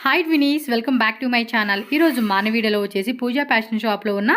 Hi twinnies, welcome back to my channel. ఈరోజు మన వీడియోలో వచ్చేసి పూజా ఫ్యాషన్ షాప్లో ఉన్న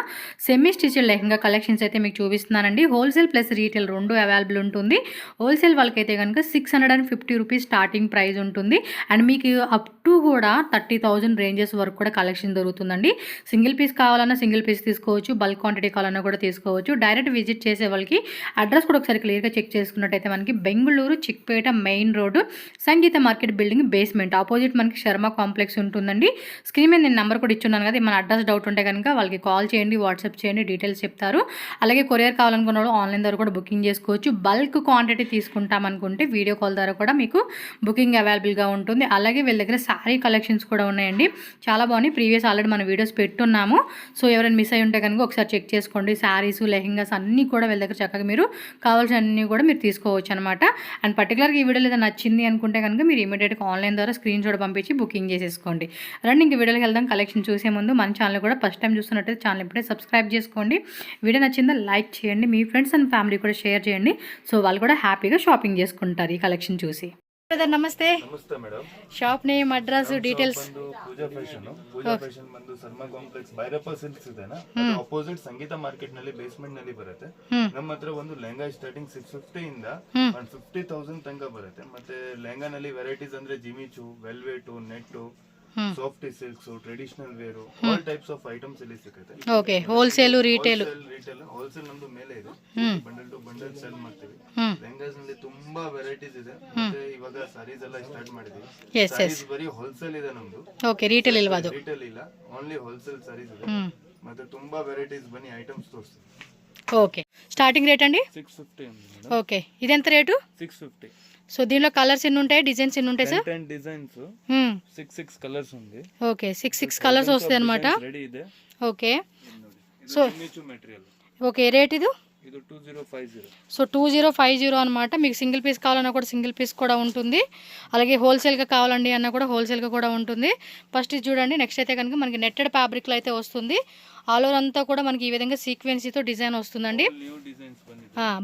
సెమీ స్టిచ్డ్ లెహంగా కలెక్షన్స్ అయితే మీకు చూపిస్తున్నానండి. హోల్సేల్ ప్లస్ రీటైల్ రెండు అవైలబుల్ ఉంటుంది. హోల్సేల్ వాళ్ళకైతే కనుక 650 రూపీస్ స్టార్టింగ్ ప్రైస్ ఉంటుంది. అండ్ మీకు అప్ టు కూడా 30,000 రేంజెస్ వరకు కూడా కలెక్షన్ దొరుకుతుందండి. సింగిల్ పీస్ కావాలన్నా సింగిల్ పీస్ తీసుకోవచ్చు, బల్క్ క్వాంటిటీ కావాలన్నా కూడా తీసుకోవచ్చు. డైరెక్ట్ విజిట్ చేసే వాళ్ళకి అడ్రస్ కూడా ఒకసారి క్లియర్గా చెక్ చేసుకున్నట్టయితే మనకి బెంగళూరు చిక్పేట మెయిన్ రోడ్డు సంగీత మార్కెట్ బిల్డింగ్ బేస్మెంట్ ఆపోజిట్ మనకి శర్మ కాంప్లెక్స్ ఉంటుందండి. స్క్రీన్ మీద నేను నెంబర్ కూడా ఇచ్చున్నాను కదా, మన అడ్రస్ డౌట్ ఉంటే కనుక వాళ్ళకి కాల్ చేయండి, వాట్సాప్ చేయండి, డీటెయిల్స్ చెప్తారు. అలాగే కొరియర్ కావాలనుకున్న వాళ్ళు ఆన్లైన్ ద్వారా కూడా బుకింగ్ చేసుకోవచ్చు. బల్క్ క్వాంటిటీ తీసుకుంటామనుకుంటే వీడియో కాల్ ద్వారా కూడా మీకు బుకింగ్ అవైలబుల్గా ఉంటుంది. అలాగే వీళ్ళ దగ్గర శారీ కలెక్షన్స్ కూడా ఉన్నాయండి, చాలా బాగున్నాయి. ప్రీవియస్ ఆల్రెడీ మన వీడియోస్ పెట్టున్నాము. సో ఎవరైనా మిస్ అయి ఉంటే కనుక ఒకసారి చెక్ చేసుకోండి. శారీస్, లెహెంగాస్ అన్నీ కూడా వీళ్ళ దగ్గర చక్కగా మీరు కావాల్సిన అన్నీ కూడా మీరు తీసుకోవచ్చు అనమాట. అండ్ పర్టికులర్గా ఈ వీడియోలో ఏదైనా నచ్చింది అనుకుంటే కనుక మీరు ఇమీడియట్గా ఆన్లైన్ ద్వారా స్క్రీన్ షాట్ పంపించి బుకింగ్ చేసేసుకోండి. రండి ఇంక వీడియోకి వెళ్దాం. కలెక్షన్ చూసే ముందు మన ఛానల్ కూడా ఫస్ట్ టైం చూస్తున్నట్టయితే ఛానల్ ఇప్పుడే సబ్స్క్రైబ్ చేసుకోండి. వీడియో నచ్చిందా లైక్ చేయండి, మీ ఫ్రెండ్స్ అండ్ ఫ్యామిలీ కూడా షేర్ చేయండి. సో వాళ్ళు కూడా హ్యాపీగా షాపింగ్ చేసుకుంటారు ఈ కలెక్షన్ చూసి. బ్రదర్ నమస్తే. నమస్తే madam. Shop name address details. Pooja fashion ಬಂದು ಶರ್ಮಾ ಕಾಂಪ್ಲೆಕ್ಸ್ ಭೈರಪ್ಪ ಸಿಲ್ಕ್ಸ್ ಇದೆನಾ, ಅಪೋಸಿಟ್ ಸಂಗೀತ ಮಾರ್ಕೆಟ್ ನಲ್ಲಿ ಬೇಸ್ಮೆಂಟ್ ನಲ್ಲಿ ಬರುತ್ತೆ. ನಮ್ಮ ಹತ್ರ ಒಂದು ಲೆಹಂಗಾ ಸ್ಟಾರ್ಟಿಂಗ್ 650 ಇಂದ 50,000 ತನಕ ಬರುತ್ತೆ. ಮತ್ತೆ ಲೆಹಂಗಾ ನಲ್ಲಿ ವೆರೈಟೀಸ್ ಅಂದ್ರೆ Jimmy Choo, velvet, net, soft silks, traditional wear, all types of items ಇಲ್ಲಿ ಸಿಗುತ್ತೆ. Okay, wholesale retail. ಹೋಲ್ಸೇಲ್ ನಮ್ದು ಮೇಲೆ ಇದೆ, ಬಂಡಲ್ ಟು ಬಂಡಲ್ ಸೆಲ್ ಮಾಡ್ತೀವಿ. ಲೆಹಂಗಾಸ್ ನಲ್ಲಿ ತುಂಬಾ ವೆರೈಟೀಸ್ ಇದೆ. ಮತ್ತೆ ಇವಾಗ ಸಾರೀಸ್ ಎಲ್ಲ ಸ್ಟಾರ್ಟ್ ಮಾಡಿದೀವಿ. ಸಾರೀಸ್ ಬರೀ ಹೋಲ್ಸೇಲ್ ಇದೆ ನಮ್ದು. ಓಕೆ, ರಿಟೇಲ್ ಇಲ್ವಾ? ಅದು ರಿಟೇಲ್ ಇಲ್ಲ, ಓನ್ಲಿ ಹೋಲ್ಸೇಲ್ ಸಾರೀಸ್ ಇದೆ. ಮತ್ತೆ ತುಂಬಾ ವೆರೈಟೀಸ್ ಬನ್ನಿ ಐಟಮ್ಸ್ ತೋರಿಸ್ತೀವಿ. ఓకే, స్టార్టింగ్ రేట్ అండి 650. ఓకే, ఇదెంత రేటు? 650. సో దీనిలో కలర్స్ ఎన్ని ఉంటాయి, డిజైన్స్ ఎన్ని ఉంటాయి సార్? 10 డిజైన్స్, 6 కలర్స్ ఉంది. ఓకే, 6 కలర్స్ వస్తాయి అన్నమాట. రెడీ ಇದೆ. Okay, so material. Okay, rate ఇది 2050. సో 2050 అనమాట. మీకు సింగిల్ పీస్ కావాలన్నా కూడా సింగిల్ పీస్ కూడా ఉంటుంది. అలాగే హోల్సేల్గా కావాలండి అన్నా కూడా హోల్సేల్గా కూడా ఉంటుంది. ఫస్ట్ ఇది చూడండి. నెక్స్ట్ అయితే కనుక మనకి నెట్టెడ్ ఫ్యాబ్రిక్లో అయితే వస్తుంది. ఆల్ ఓవర్ అంతా కూడా మనకి ఈ విధంగా సీక్వెన్సీతో డిజైన్ వస్తుందండి.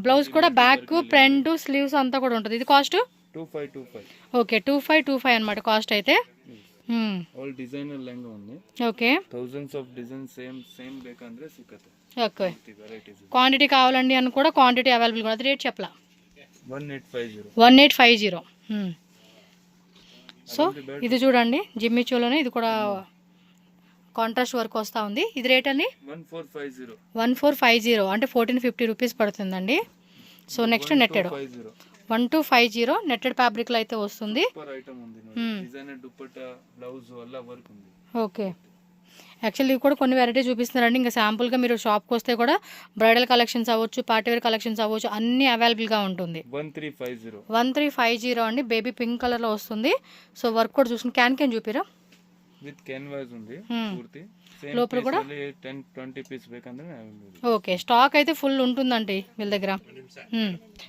బ్లౌజ్ కూడా బ్యాక్, ఫ్రంట్, స్లీవ్స్ అంతా కూడా ఉంటుంది. ఇది కాస్ట్ 2525. ఓకే, 2525 అనమాట కాస్ట్ అయితే. ఆల్ డిజైనర్ లెహంగా ఉంది. Okay, thousands of designs same ಬೇಕಂದ್ರೆ ಸಿಗುತ್ತೆ. ఓకే, క్వాంటిటీ కావాలండి అని కూడా క్వాంటిటీ అవైలబుల్ కూడా. అది రేట్ చెప్పలా? 1850. సో ఇది చూడండి, జిమ్మిచూలోనే ఇది కూడా కాంట్రాస్ట్ వర్క్ వస్తూ ఉంది. ఇది రేట్ అండి 1450, అంటే 1450 రూపీస్ పడుతుందండి. సో నెక్స్ట్ నెట్టెడ్ 1250 నెట్టెడ్ ఫ్యాబ్రిక్లో అయితే వస్తుంది. ఓకే, యాక్చువల్లీ కూడా కొన్ని వెరైటీ చూపిస్తున్నారండి. ఇంకా శాంపుల్గా మీరు షాప్కి వస్తే కూడా బ్రైడల్ కలెక్షన్స్ అవ్వచ్చు, పార్టీవేర్ కలెక్షన్స్ అవ్వచ్చు, అన్నీ అవైలబుల్గా ఉంటుంది. 1350 అండి. బేబీ పింక్ కలర్లో వస్తుంది. సో వర్క్ కూడా చూసుకుని క్యాన్ చూపిరా, విత్ క్యాన్వాస్ ఉంది పూర్తి. లోపల కూడా 10-20 పీస్ ಬೇಕಂದ್ರೆ. ఓకే, స్టాక్ అయితే ఫుల్ ఉంటుందండి వీళ్ళ దగ్గర.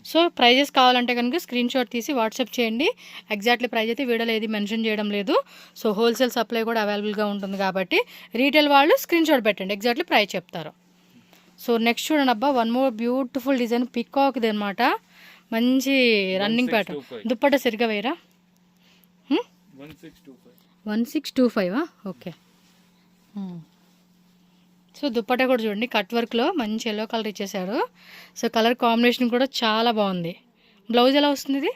సో ప్రైజెస్ కావాలంటే కనుక స్క్రీన్ షాట్ తీసి వాట్సాప్ చేయండి. ఎగ్జాక్ట్లీ ప్రైజ్ అయితే వీడియోలో ఏది మెన్షన్ చేయడం లేదు. సో హోల్సేల్ సప్లై కూడా అవైలబుల్గా ఉంటుంది కాబట్టి రీటైల్ వాళ్ళు స్క్రీన్ షాట్ పెట్టండి, ఎగ్జాక్ట్లీ ప్రైస్ చెప్తారు. సో నెక్స్ట్ చూడండి అబ్బా, వన్ మోర్ బ్యూటిఫుల్ డిజైన్ పికాక్ది అనమాట. మంచి రన్నింగ్ ప్యాటర్న్. దుప్పట్ట సరిగ్గా వేయరా? 1625. ఓకే, సో దుప్పట్టా కూడా చూడండి కట్ వర్క్లో మంచి ఎల్లో కలర్ ఇచ్చేసాడు. సో కలర్ కాంబినేషన్ కూడా చాలా బాగుంది. బ్లౌజ్ ఎలా వస్తుంది ఇది?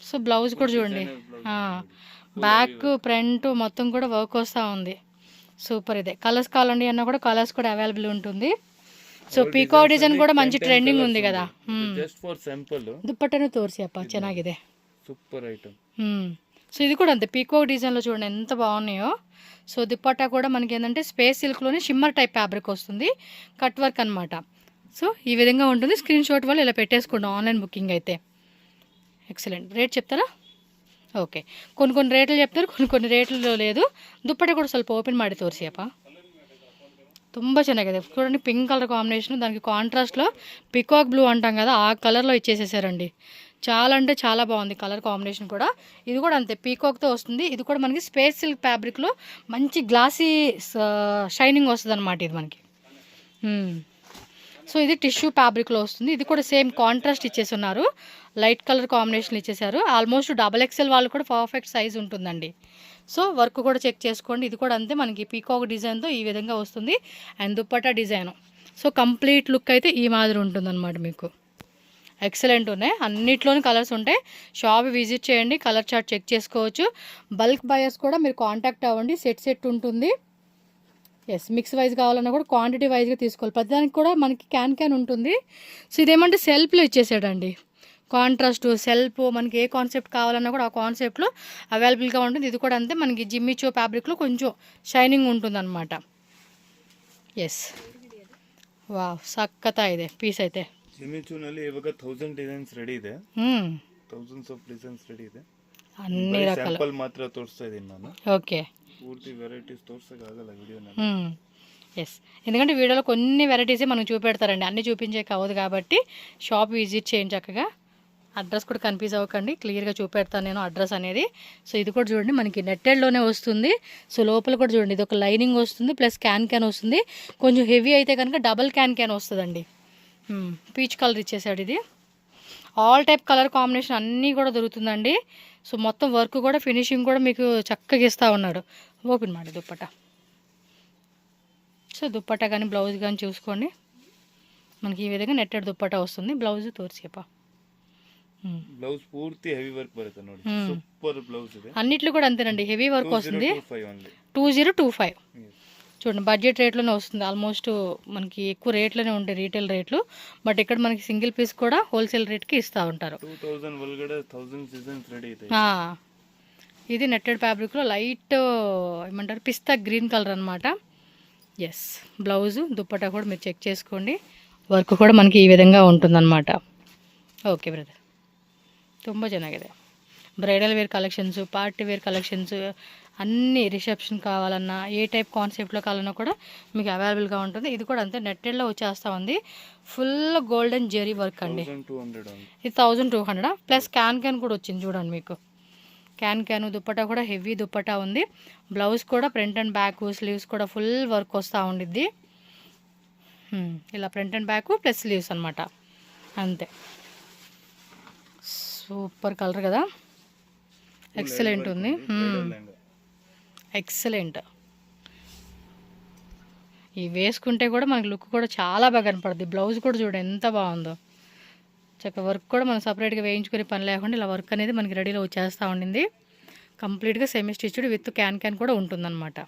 సో బ్లౌజ్ కూడా చూడండి, బ్యాక్ ఫ్రంట్ మొత్తం కూడా వర్క్ వస్తూ ఉంది. సూపర్. ఇదే కలర్స్ కావాలండి అన్నా కూడా కలర్స్ కూడా అవైలబుల్ ఉంటుంది. సో పీకో డిజైన్ కూడా మంచి ట్రెండింగ్ ఉంది కదా. దుప్పట్టను తోరిసి అప్ప ಚೆನ್ನಾಗಿದೆ, సూపర్ ఐటమ్. సో ఇది కూడా అంతే, పీకో డిజైన్లో చూడండి ఎంత బాగున్నాయో. సో దుప్పట్టా కూడా మనకి ఏంటంటే స్పేస్ సిల్క్లోనే షిమ్మర్ టైప్ ఫ్యాబ్రిక్ వస్తుంది, కట్ వర్క్ అనమాట. సో ఈ విధంగా ఉంటుంది. స్క్రీన్ షాట్ వాళ్ళు ఇలా పెట్టేసుకుంటాం ఆన్లైన్ బుకింగ్ అయితే. ఎక్సలెంట్. రేట్ చెప్తారా? ఓకే, కొన్ని రేట్లు చెప్తారు, కొన్ని రేట్లు లేదు. దుప్పట్టా కూడా ಸ್ವಲ್ಪ ఓపెన్ ಮಾಡಿ ತೋರಿಸಿ ಅಪ್ಪ. ತುಂಬ ಚೆನ್ನಾಗಿದೆ చూడండి. పింక్ కలర్ కాంబినేషన్, దానికి కాంట్రాస్ట్లో పికాక్ బ్లూ అంటాం కదా, ఆ కలర్లో ఇచ్చేసేసారండి. చాలా అంటే చాలా బాగుంది కలర్ కాంబినేషన్ కూడా. ఇది కూడా అంతే పీకాక్తో వస్తుంది. ఇది కూడా మనకి స్పేస్ సిల్క్ ఫ్యాబ్రిక్లో మంచి గ్లాసీ షైనింగ్ వస్తుంది అనమాట ఇది మనకి. సో ఇది టిష్యూ ఫ్యాబ్రిక్లో వస్తుంది. ఇది కూడా సేమ్ కాంట్రాస్ట్ ఇచ్చేసి ఉన్నారు, లైట్ కలర్ కాంబినేషన్ ఇచ్చేసారు. ఆల్మోస్ట్ XXL వాళ్ళు కూడా పర్ఫెక్ట్ సైజ్ ఉంటుందండి. సో వర్క్ కూడా చెక్ చేసుకోండి. ఇది కూడా అంతే, మనకి పీకాక్ డిజైన్తో ఈ విధంగా వస్తుంది. And dupatta design. So complete look అయితే ఈ మాదిరి ఉంటుందన్నమాట. మీకు ఎక్సలెంట్ ఉన్నాయి, అన్నిట్లోని కలర్స్ ఉంటాయి. షాప్ విజిట్ చేయండి, కలర్ చార్ట్ చెక్ చేసుకోవచ్చు. బల్క్ బయర్స్ కూడా మీరు కాంటాక్ట్ అవ్వండి, సెట్ ఉంటుంది. ఎస్, మిక్స్ వైజ్ కావాలన్నా కూడా క్వాంటిటీ వైజ్గా తీసుకోవాలి. ప్రతిదానికి కూడా మనకి క్యాన్ ఉంటుంది. సో ఇదేమంటే సెల్ఫ్లో ఇచ్చేసాడండి, కాంట్రాస్ట్ సెల్ఫ్. మనకి ఏ కాన్సెప్ట్ కావాలన్నా కూడా ఆ కాన్సెప్ట్లో అవైలబుల్గా ఉంటుంది. ఇది కూడా అంతే, మనకి జిమ్మిచో ఫ్యాబ్రిక్లో కొంచెం షైనింగ్ ఉంటుందన్నమాట. ఎస్, ವಾವ್ ಸಕ್ಕತ್ತಾಗಿದೆ ಪೀಸ್ ಐತೆ. ಜಿಮಿಚೂನಲ್ಲಿ ಇವಾಗ 1000 ಡಿಸೈನ್ಸ್ ರೆಡಿ ಇದೆ. ಥೌಸಂಡ್ಸ್ ಆಫ್ ಡಿಸೈನ್ಸ್ ರೆಡಿ ಇದೆ. అన్ని రకాల ಸ್ಯಾಂಪಲ್ ಮಾತ್ರ ತೋರಿಸ್ತಾ ಇದ್ದೀನಿ ನಾನು. ఓకే, పూర్తి వెరైటీస్ తోర్సక ಆಗಲ್ಲ వీడియోನಲ್ಲಿ. ఎస్, ఎందుకంటే వీడియోలో కొన్ని వెరైటీసే మనకు చూపెడతారండి, అన్ని చూపించే కావదు కాబట్టి షాప్ విజిట్ చేయండి చక్కగా. అడ్రస్ కూడా కన్ఫ్యూజ్ అవ్వకండి, క్లియర్గా చూపెడతాను నేను అడ్రస్ అనేది. సో ఇది కూడా చూడండి, మనకి నెట్టెడ్లోనే వస్తుంది. సో లోపల కూడా చూడండి, ఇది ఒక లైనింగ్ వస్తుంది, ప్లస్ క్యాన్ వస్తుంది. కొంచెం హెవీ అయితే కనుక డబల్ క్యాన్ వస్తుందండి. పీచ్ కలర్ ఇచ్చేసాడు. ఇది ఆల్ టైప్ కలర్ కాంబినేషన్ అన్నీ కూడా దొరుకుతుందండి. సో మొత్తం వర్క్ కూడా ఫినిషింగ్ కూడా మీకు చక్కగా ఇస్తూ ఉన్నాడు. ఓపెన్ ಮಾಡಿ దుప్పట్టా. సో దుప్పట్టా కానీ బ్లౌజ్ కానీ చూసుకోండి, మనకి ఈ విధంగా నెట్టెడ్ దుప్పట్టా వస్తుంది. బ్లౌజ్ తోర్చేపా, బ్లౌజ్ పూర్తి హెవీ వర్క్ బರುತ್ತೆ ನೋಡಿ, సూపర్ బ్లౌజ్ ಇದೆ. అన్నిట్లో కూడా అంతేనండి, హెవీ వర్క్ వస్తుంది. 2025 చూడండి, బడ్జెట్ రేట్లోనే వస్తుంది. ఆల్మోస్ట్ మనకి ఎక్కువ రేట్లోనే ఉంటాయి రీటైల్ రేట్లు, బట్ ఇక్కడ మనకి సింగిల్ పీస్ కూడా హోల్సేల్ రేట్కి ఇస్తూ ఉంటారు. 2000 ಒಳಗಡೆ 1000 డిజైన్స్ రెడీ ಇದೆ. ఇది నెట్టెడ్ ఫ్యాబ్రిక్లో లైట్ ఏమంటారు పిస్తా గ్రీన్ కలర్ అనమాట. ఎస్, బ్లౌజు దుప్పట్టా కూడా మీరు చెక్ చేసుకోండి, వర్క్ కూడా మనకి ఈ విధంగా ఉంటుందన్నమాట. ఓకే బ్రదర్, ತುಂಬ ಚೆನ್ನಾಗಿದೆ. Bridal wear collections, party wear collections అన్ని, రిసెప్షన్ కావాలన్నా ఏ టైప్ కాన్సెప్ట్లో కావాలన్నా కూడా మీకు అవైలబుల్గా ఉంటుంది. ఇది కూడా అంతే, నెట్టెడ్లో వచ్చేస్తూ ఉంది. ఫుల్ గోల్డెన్ జెరీ వర్క్ అండి. ఇది 1200 ప్లస్ క్యాన్ కూడా వచ్చింది చూడండి. మీకు క్యాన్ దుప్పట్టా కూడా హెవీ దుప్పట్టా ఉంది. బ్లౌజ్ కూడా ఫ్రంట్ అండ్ బ్యాక్, స్లీవ్స్ కూడా ఫుల్ వర్క్ వస్తూ ఉండిద్ది. ఇలా front and back plus sleeves అనమాట, అంతే. సూపర్ కలర్ కదా, ఎక్సలెంట్ ఉంది. ఎక్సలెంట్. ఈ వేసుకుంటే కూడా మనకి లుక్ కూడా చాలా బాగా కనపడుద్ది. బ్లౌజ్ కూడా చూడండి ఎంత బాగుందో, చక్కగా వర్క్ కూడా మనం సపరేట్గా వేయించుకునే పని లేకుండా ఇలా వర్క్ అనేది మనకి రెడీలో వచ్చేస్తూ ఉండింది. కంప్లీట్గా సెమీ స్టిచ్డ్ విత్ క్యాన్ కూడా ఉంటుందన్నమాట.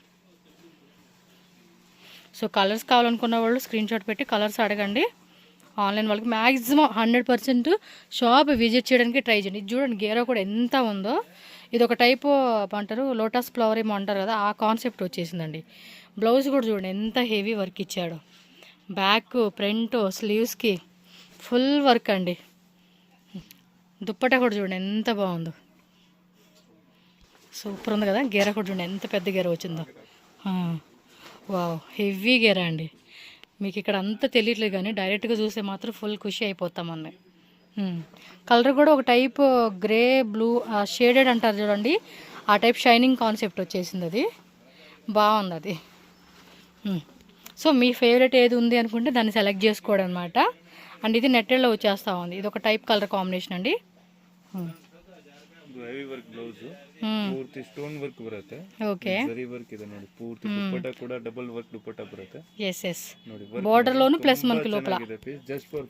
సో కలర్స్ కావాలనుకున్న వాళ్ళు స్క్రీన్ షాట్ పెట్టి కలర్స్ అడగండి. ఆన్లైన్ వాళ్ళకి మ్యాక్సిమం 100% షాప్ విజిట్ చేయడానికి ట్రై చేయండి. ఇది చూడండి, గేరా కూడా ఎంత ఉందో. ఇది ఒక టైపు అంటారు లోటస్ ఫ్లవర్ ఏమో అంటారు కదా, ఆ కాన్సెప్ట్ వచ్చేసిందండి. బ్లౌజ్ కూడా చూడండి ఎంత హెవీ వర్క్ ఇచ్చాడు. బ్యాక్, ఫ్రంట్, స్లీవ్స్కి ఫుల్ వర్క్ అండి. దుప్పట్టా కూడా చూడండి ఎంత బాగుందో, సూపర్ ఉంది కదా. గేరా కూడా చూడండి ఎంత పెద్ద గేర వచ్చిందో. వావ్, హెవీ గేరా అండి. మీకు ఇక్కడ అంతా తెలియట్లేదు కానీ డైరెక్ట్గా చూస్తే మాత్రం ఫుల్ ఖుషి అయిపోతామని. కలర్ కూడా ఒక టైప్ గ్రే బ్లూ షేడెడ్ అంటారు చూడండి, ఆ టైప్ షైనింగ్ కాన్సెప్ట్ వచ్చేసింది. అది బాగుంది అది. సో మీ ఫేవరెట్ ఏది ఉంది అనుకుంటే దాన్ని సెలెక్ట్ చేసుకోవడం అనమాట. అండ్ ఇది నెట్టెడ్లో వచ్చేస్తూ ఉంది. ఇది ఒక టైప్ కలర్ కాంబినేషన్ అండి. ಹೆವಿ ವರ್ಕ್ ಬ್ಲೌಸ್ ಪೂರ್ತಿ ಸ್ಟೋನ್ ವರ್ಕ್ ಬರುತ್ತೆ. ಓಕೆ, ಜರಿ ವರ್ಕ್ ಇದೆ ನೋಡಿ. ಪೂರ್ತಿ ದುಪ್ಪಟ್ಟ ಕೂಡ ಡಬಲ್ ವರ್ಕ್ ದುಪ್ಪಟ್ಟ ಬರುತ್ತೆ. ಎಸ್ ಎಸ್, ಬಾರ್ಡರ್ లోను ప్లస్ మనకి లోపల. Just for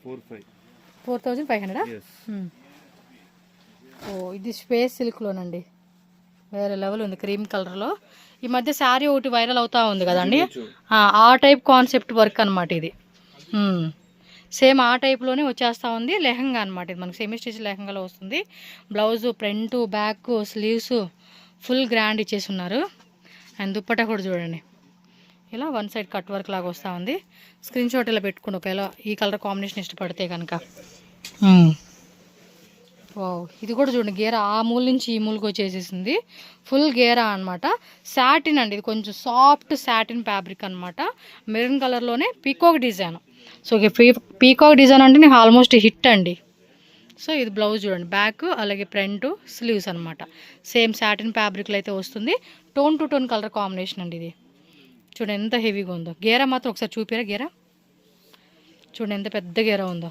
4500. ఓ, ఇది స్పేస్ సిల్క్లోనండి, వేరే లెవెల్ ఉంది క్రీమ్ కలర్లో. ఈ మధ్య శారీ ఒకటి వైరల్ అవుతా ఉంది కదండి, ఆ టైప్ కాన్సెప్ట్ వర్క్ అనమాట ఇది. సేమ్ ఆ టైప్లోనే వచ్చేస్తూ ఉంది. లెహంగా అనమాట ఇది, మనకి సెమీ స్టిచ్ లెహంగాలో వస్తుంది. Blouse front, back, sleeves full grand ఇచ్చేసి ఉన్నారు. అండ్ దుప్పట్టా కూడా చూడండి, ఇలా వన్ సైడ్ కట్ వర్క్ లాగా వస్తూ ఉంది. స్క్రీన్ షాట్ ఇలా పెట్టుకోండి ఒకవేళ ఈ కలర్ కాంబినేషన్ ఇష్టపడితే కనుక. వావ్, ఇది కూడా చూడండి, గేరా ఆ మూల నుంచి ఈ మూలకి వచ్చేసేసింది. ఫుల్ గేరా అనమాట. సాటిన్ అండి, ఇది కొంచెం సాఫ్ట్ సాటిన్ ఫ్యాబ్రిక్ అనమాట. మెరూన్ కలర్లోనే peacock design. So peacock design అంటే నీకు ఆల్మోస్ట్ హిట్ అండి. సో ఇది బ్లౌజ్ చూడండి, బ్యాక్ అలాగే ఫ్రంట్, స్లీవ్స్ అనమాట. సేమ్ సాటిన్ ఫ్యాబ్రిక్లో అయితే వస్తుంది. Tone to tone colour combination అండి ఇది. చూడండి ఎంత హెవీగా ఉందో. గేరా మాత్రం ఒకసారి చూపిరా, గేరా చూడండి ఎంత పెద్ద గేరా ఉందో,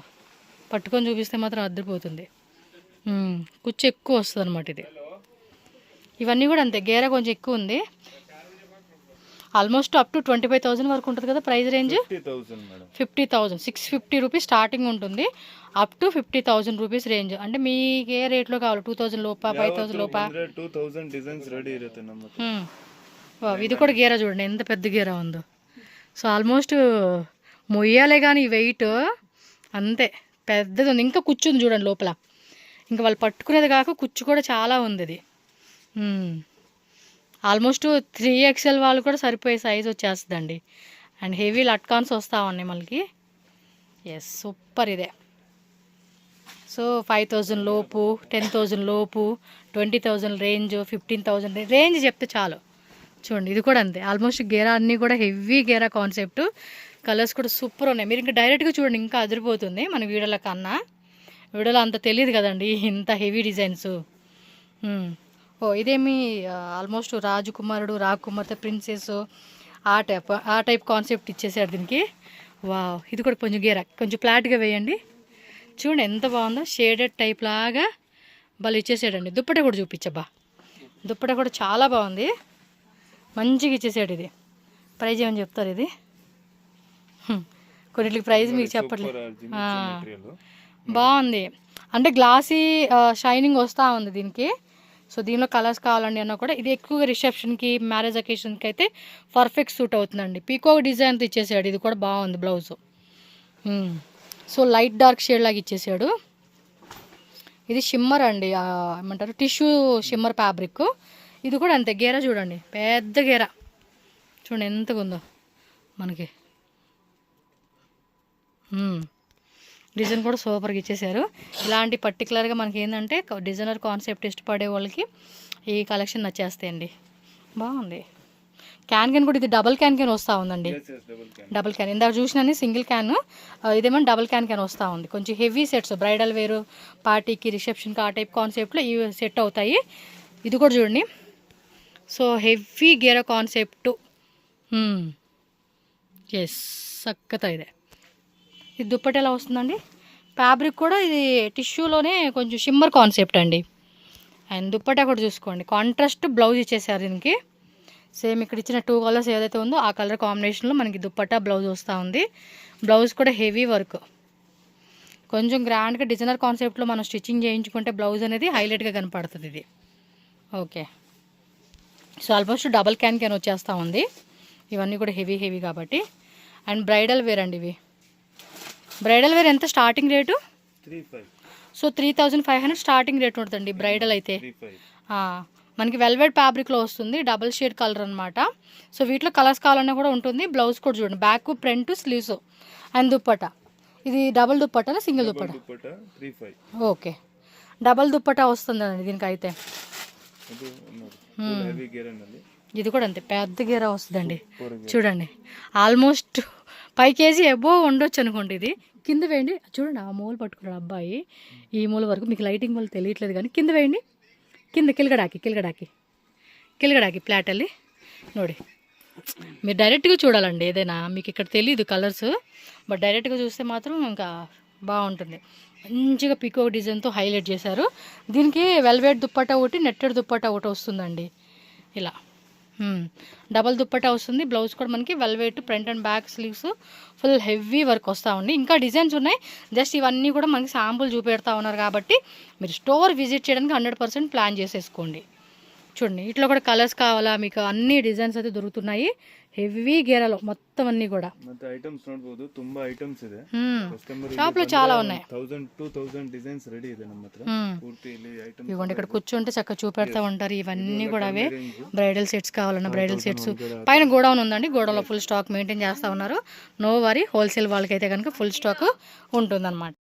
పట్టుకొని చూపిస్తే మాత్రం అద్దరిపోతుంది. కుచ్చు ఎక్కువ వస్తుంది అనమాట ఇది. ఇవన్నీ కూడా అంతే, గేరా కొంచెం ఎక్కువ ఉంది. ఆల్మోస్ట్ అప్ టు 25,000 వరకు ఉంటుంది కదా ప్రైస్ రేంజ్. 50,000 650 రూపీస్ స్టార్టింగ్ ఉంటుంది, అప్ టు 50,000 రూపీస్ రేంజ్. అంటే మీకు ఏ రేట్లో కావాలి, 2,000 లోపా, 5,000 లోపా. ఇది కూడా గేరా చూడండి ఎంత పెద్ద గేరా ఉందో. సో ఆల్మోస్ట్ మొయ్యాలే కానీ వెయిట్ అంతే పెద్దది ఉంది. ఇంకా కూర్చుంది చూడండి లోపల, ఇంకా వాళ్ళు పట్టుకునేది కాక కుచ్చు కూడా చాలా ఉంది అది. ఆల్మోస్ట్ 3XL వాళ్ళు కూడా సరిపోయే సైజ్ వచ్చేస్తుందండి. అండ్ హెవీ లట్కాన్స్ వస్తూ ఉన్నాయి మనకి. ఎస్ సూపర్ ఇదే. సో 5,000 లోపు, 10,000 లోపు, 20,000 రేంజ్, 15,000 రేంజ్ చెప్తే చాలు. చూడండి ఇది కూడా అంతే, ఆల్మోస్ట్ గేరా అన్నీ కూడా హెవీ గేరా కాన్సెప్ట్. కలర్స్ కూడా సూపర్ ఉన్నాయి. మీరు ఇంకా డైరెక్ట్గా చూడండి ఇంకా అదిరిపోతుంది. మన వీడియోల కన్నా వీడియోలో అంత తెలియదు కదండి ఇంత హెవీ డిజైన్స్. ఇదేమి ఆల్మోస్ట్ రాజకుమారుడు, రాకుమార్తె, ప్రిన్సెస్ ఆ టైప్ కాన్సెప్ట్ ఇచ్చేసాడు దీనికి. వావ్, ఇది కూడా కొంచెం గేరా కొంచెం ఫ్లాట్గా వేయండి. చూడండి ఎంత బాగుందో, షేడెడ్ టైప్ లాగా వాళ్ళు ఇచ్చేసాడండి. దుప్పట కూడా చూపించబ్బా, దుప్పట కూడా చాలా బాగుంది, మంచిగా ఇచ్చేసాడు. ఇది ప్రైజ్ ఏమని చెప్తారు? ఇది కొన్నిటికి ప్రైజ్ మీకు చెప్పట్లేదు. బాగుంది అంటే గ్లాసీ షైనింగ్ వస్తూ ఉంది దీనికి. సో దీనిలో కలర్స్ కావాలండి అన్నా కూడా ఇది ఎక్కువగా రిసెప్షన్కి, మ్యారేజ్ అకేషన్కి అయితే పర్ఫెక్ట్ సూట్ అవుతుందండి. పీకాక్ డిజైన్తో ఇచ్చేసాడు, ఇది కూడా బాగుంది blouse. So light dark shade లాగా ఇచ్చేసాడు. ఇది షిమ్మర్ అండి, ఏమంటారు టిష్యూ షిమ్మర్ ఫ్యాబ్రిక్. ఇది కూడా అంతే, గేరా చూడండి పెద్ద గేరా చూడండి ఎంతగా ఉందో మనకి. డిజైన్ కూడా సూపర్గా ఇచ్చేసారు. ఇలాంటి పర్టికులర్గా మనకి ఏంటంటే డిజైనర్ కాన్సెప్ట్ ఇష్టపడే వాళ్ళకి ఈ కలెక్షన్ నచ్చేస్తాయండి. బాగుంది. క్యాన్ కూడా ఇది డబల్ క్యాన్ వస్తూ ఉందండి. డబల్ క్యాన్ ఇందాక చూసినా సింగిల్ క్యాన్, ఇదేమో డబల్ క్యాన్ వస్తూ ఉంది. కొంచెం హెవీ సెట్స్ బ్రైడల్ వేరు, పార్టీకి, రిసెప్షన్కి ఆ టైప్ కాన్సెప్ట్లో ఇవి సెట్ అవుతాయి. ఇది కూడా చూడండి. సో హెవీ గేరా కాన్సెప్ట్. ఎస్ సక్కత ఇదే. ఇది దుప్పటి ఎలా వస్తుందండి, ఫ్యాబ్రిక్ కూడా ఇది టిష్యూలోనే కొంచెం షిమ్మర్ కాన్సెప్ట్ అండి. అండ్ దుప్పటా కూడా చూసుకోండి, కాంట్రాస్ట్ బ్లౌజ్ ఇచ్చేసారు దీనికి. సేమ్ ఇక్కడ ఇచ్చిన 2 కలర్స్ ఏదైతే ఉందో ఆ కలర్ కాంబినేషన్లో మనకి దుప్పటా బ్లౌజ్ వస్తూ ఉంది. బ్లౌజ్ కూడా హెవీ వర్క్, కొంచెం గ్రాండ్గా డిజైనర్ కాన్సెప్ట్లో మనం స్టిచ్చింగ్ చేయించుకుంటే బ్లౌజ్ అనేది హైలైట్గా కనపడుతుంది ఇది. Okay, so almost double can వచ్చేస్తూ ఉంది. ఇవన్నీ కూడా హెవీ కాబట్టి. అండ్ బ్రైడల్ వేర్ అండి ఇవి. బ్రైడల్ వేర్ ఎంత starting rate? 3,500. So 3,500 starting rate ఉంటుందండి బ్రైడల్ అయితే. మనకి వెల్వెట్ ఫ్యాబ్రిక్లో వస్తుంది, డబుల్ షేడ్ కలర్ అనమాట. సో వీటిలో కలర్స్ కావాలన్నా కూడా ఉంటుంది. బ్లౌజ్ కూడా చూడండి, బ్యాక్, ఫ్రంట్, స్లీవ్స్ అండ్ దుప్పట. ఇది డబుల్ దుప్పట, సింగిల్ దుప్పట? ఓకే, డబుల్ దుప్పట వస్తుందండి దీనికి అయితే. ఇది కూడా అంతే పెద్ద గేరా వస్తుందండి. చూడండి ఆల్మోస్ట్ 5 kg ఎబో ఉండొచ్చు అనుకోండి. ఇది కింద వేయండి, చూడండి ఆ మూల పట్టుకున్నాడు అబ్బాయి, ఈ మూల వరకు మీకు లైటింగ్ వల్ల తెలియట్లేదు కానీ కింద వేయండి, కింద కిల్గడాకి ఫ్లాట్ ಅಲ್ಲಿ ನೋಡಿ. మీరు డైరెక్ట్గా చూడాలండి ఏదైనా, మీకు ఇక్కడ తెలియదు కలర్స్, బట్ డైరెక్ట్గా చూస్తే మాత్రం ఇంకా బాగుంటుంది. మంచిగా పీకాక్ డిజైన్తో హైలైట్ చేశారు. దీనికి వెల్వెట్ దుప్పట్టా ఒకటి, నెట్టెడ్ దుప్పట్టా ఒకటి వస్తుందండి. ఇలా డబల్ దుప్పట్టా వస్తుంది. బ్లౌజ్ కూడా మనకి velvet, front and back sleeves full heavy work వస్తూ ఉంది. ఇంకా డిజైన్స్ ఉన్నాయి, జస్ట్ ఇవన్నీ కూడా మనకి శాంపుల్ చూపెడతా ఉన్నారు కాబట్టి మీరు స్టోర్ విజిట్ చేయడానికి 100% ప్లాన్ చేసేసుకోండి. చూడండి ఇట్లా కూడా కలర్స్ కావాలా మీకు, అన్ని డిజైన్స్ అయితే దొరుకుతున్నాయి. ಹೆವಿ ಗೇರಲು ಮೊತ್ತ ಅన్ని ಕೂಡ ಮತ್ತೆ ಐಟಮ್ಸ್ ನೋಡಬಹುದು ತುಂಬಾ ಐಟಮ್ಸ್ ಇದೆ ಕಸ್ಟಮರ್ ಶಾಪ್ లో చాలా ఉన్నాయి 1000-2000 డిజైన్స్ రెడీ ಇದೆ ನಮ್ಮ ಹತ್ರ పూర్తి ಇಲ್ಲಿ ఐటమ్స్ ఇవ్వండి ఇక్కడ కూర్చుంటే చక్కగా చూపెడతా ఉంటారు ఇవన్నీ కూడా అవే బ్రైడల్ సెట్స్ కావాలన్నా బ్రైడల్ సెట్స్ పైన గోడౌన్ ఉందండి గోడౌన్లో ఫుల్ స్టాక్ మెయింటైన్ చేస్తా ఉన్నారు నో వరీ హోల్సేల్ వాళ్ళకైతే కనుక ఫుల్ స్టాక్ ఉంటుందన్నమాట